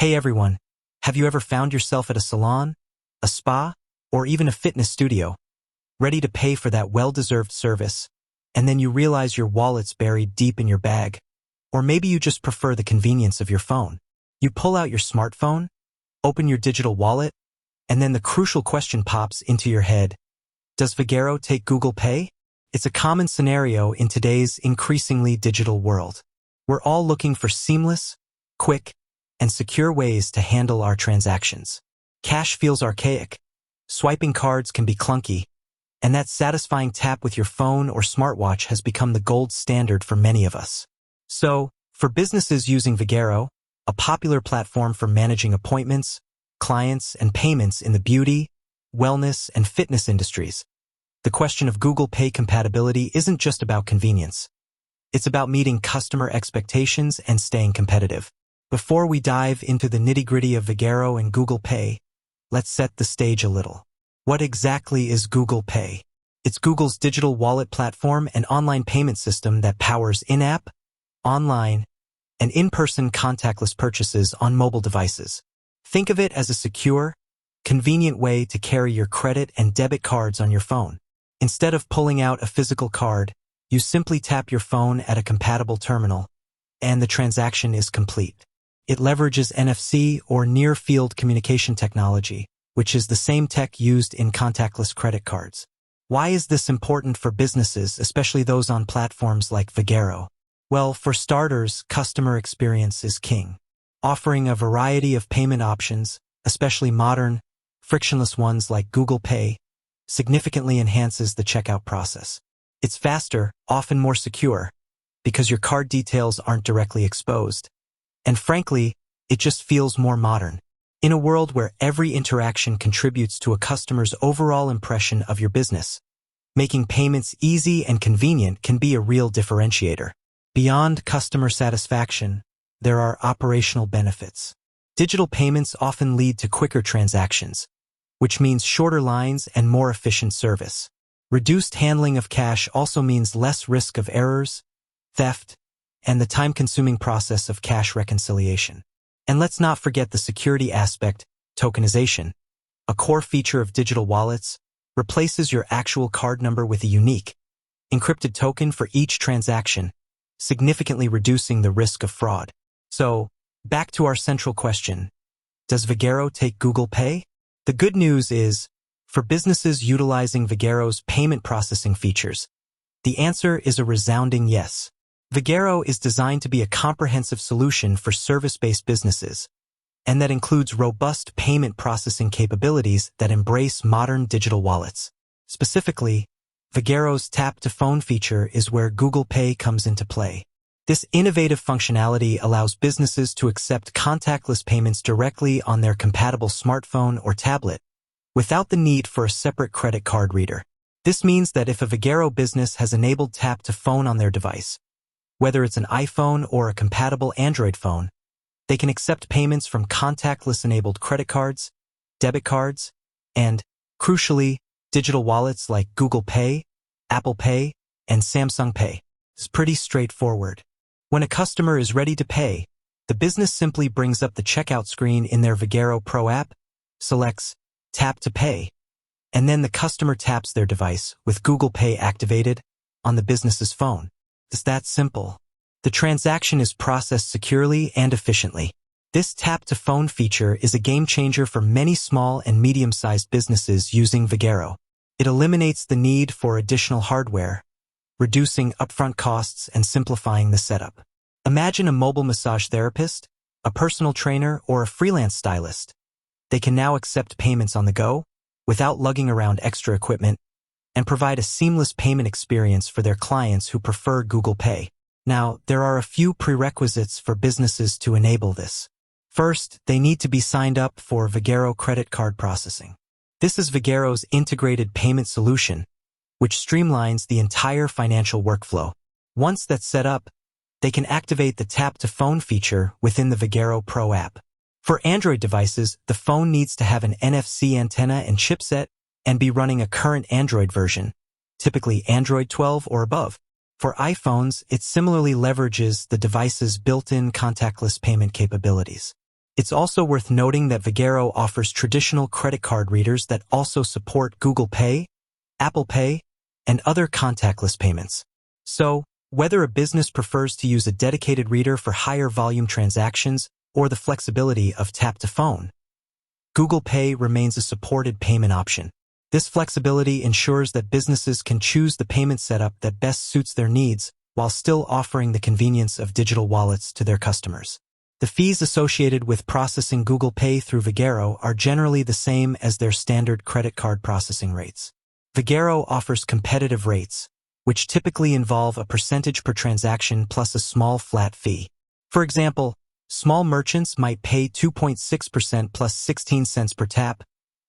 Hey everyone, have you ever found yourself at a salon, a spa, or even a fitness studio, ready to pay for that well-deserved service, and then you realize your wallet's buried deep in your bag? Or maybe you just prefer the convenience of your phone. You pull out your smartphone, open your digital wallet, and then the crucial question pops into your head. Does Vagaro take Google Pay? It's a common scenario in today's increasingly digital world. We're all looking for seamless, quick, and secure ways to handle our transactions. Cash feels archaic, swiping cards can be clunky, and that satisfying tap with your phone or smartwatch has become the gold standard for many of us. So, for businesses using Vagaro, a popular platform for managing appointments, clients, and payments in the beauty, wellness, and fitness industries, the question of Google Pay compatibility isn't just about convenience. It's about meeting customer expectations and staying competitive. Before we dive into the nitty-gritty of Vagaro and Google Pay, let's set the stage a little. What exactly is Google Pay? It's Google's digital wallet platform and online payment system that powers in-app, online, and in-person contactless purchases on mobile devices. Think of it as a secure, convenient way to carry your credit and debit cards on your phone. Instead of pulling out a physical card, you simply tap your phone at a compatible terminal, and the transaction is complete. It leverages NFC or near-field communication technology, which is the same tech used in contactless credit cards. Why is this important for businesses, especially those on platforms like Vagaro? Well, for starters, customer experience is king. Offering a variety of payment options, especially modern, frictionless ones like Google Pay, significantly enhances the checkout process. It's faster, often more secure, because your card details aren't directly exposed. And frankly, it just feels more modern. In a world where every interaction contributes to a customer's overall impression of your business, making payments easy and convenient can be a real differentiator. Beyond customer satisfaction, there are operational benefits. Digital payments often lead to quicker transactions, which means shorter lines and more efficient service. Reduced handling of cash also means less risk of errors, theft, and the time-consuming process of cash reconciliation. And let's not forget the security aspect. Tokenization, a core feature of digital wallets, replaces your actual card number with a unique, encrypted token for each transaction, significantly reducing the risk of fraud. So, back to our central question. Does Vagaro take Google Pay? The good news is, for businesses utilizing Vagaro's payment processing features, the answer is a resounding yes. Vagaro is designed to be a comprehensive solution for service-based businesses, and that includes robust payment processing capabilities that embrace modern digital wallets. Specifically, Vagaro's tap-to-phone feature is where Google Pay comes into play. This innovative functionality allows businesses to accept contactless payments directly on their compatible smartphone or tablet, without the need for a separate credit card reader. This means that if a Vagaro business has enabled tap-to-phone on their device, whether it's an iPhone or a compatible Android phone, they can accept payments from contactless-enabled credit cards, debit cards, and, crucially, digital wallets like Google Pay, Apple Pay, and Samsung Pay. It's pretty straightforward. When a customer is ready to pay, the business simply brings up the checkout screen in their Vagaro Pro app, selects Tap to Pay, and then the customer taps their device with Google Pay activated on the business's phone. It's that simple. The transaction is processed securely and efficiently. This tap-to-phone feature is a game-changer for many small and medium-sized businesses using Vagaro. It eliminates the need for additional hardware, reducing upfront costs and simplifying the setup. Imagine a mobile massage therapist, a personal trainer, or a freelance stylist. They can now accept payments on the go, without lugging around extra equipment, and provide a seamless payment experience for their clients who prefer Google Pay. Now, there are a few prerequisites for businesses to enable this. First, they need to be signed up for Vagaro credit card processing. This is Vagaro's integrated payment solution, which streamlines the entire financial workflow. Once that's set up, they can activate the tap-to-phone feature within the Vagaro Pro app. For Android devices, the phone needs to have an NFC antenna and chipset and be running a current Android version, typically Android 12 or above. For iPhones, it similarly leverages the device's built-in contactless payment capabilities. It's also worth noting that Vagaro offers traditional credit card readers that also support Google Pay, Apple Pay, and other contactless payments. So, whether a business prefers to use a dedicated reader for higher volume transactions or the flexibility of tap-to-phone, Google Pay remains a supported payment option. This flexibility ensures that businesses can choose the payment setup that best suits their needs while still offering the convenience of digital wallets to their customers. The fees associated with processing Google Pay through Vagaro are generally the same as their standard credit card processing rates. Vagaro offers competitive rates, which typically involve a percentage per transaction plus a small flat fee. For example, small merchants might pay 2.6% plus 16 cents per tap,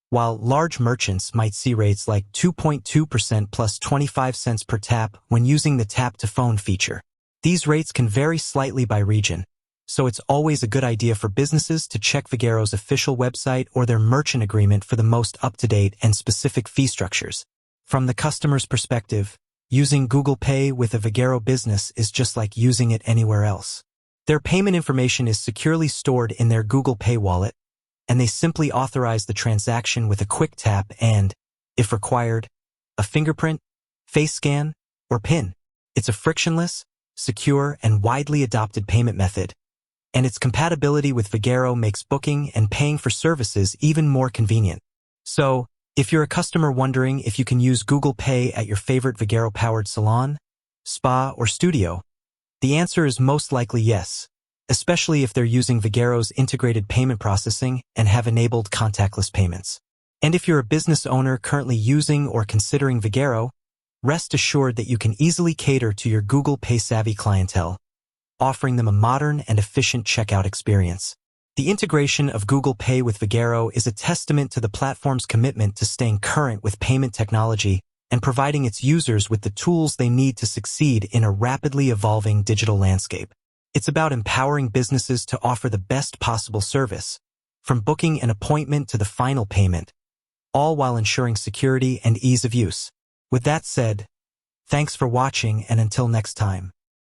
while large merchants might see rates like 2.2% plus 25 cents per tap when using the tap-to-phone feature. These rates can vary slightly by region, so it's always a good idea for businesses to check Vagaro's official website or their merchant agreement for the most up-to-date and specific fee structures. From the customer's perspective, using Google Pay with a Vagaro business is just like using it anywhere else. Their payment information is securely stored in their Google Pay wallet, and they simply authorize the transaction with a quick tap and, if required, a fingerprint, face scan, or PIN. It's a frictionless, secure, and widely adopted payment method, and its compatibility with Vagaro makes booking and paying for services even more convenient. So, if you're a customer wondering if you can use Google Pay at your favorite Vagaro-powered salon, spa, or studio, the answer is most likely yes, especially if they're using Vagaro's integrated payment processing and have enabled contactless payments. And if you're a business owner currently using or considering Vagaro, rest assured that you can easily cater to your Google Pay-savvy clientele, offering them a modern and efficient checkout experience. The integration of Google Pay with Vagaro is a testament to the platform's commitment to staying current with payment technology and providing its users with the tools they need to succeed in a rapidly evolving digital landscape. It's about empowering businesses to offer the best possible service, from booking an appointment to the final payment, all while ensuring security and ease of use. With that said, thanks for watching, and until next time.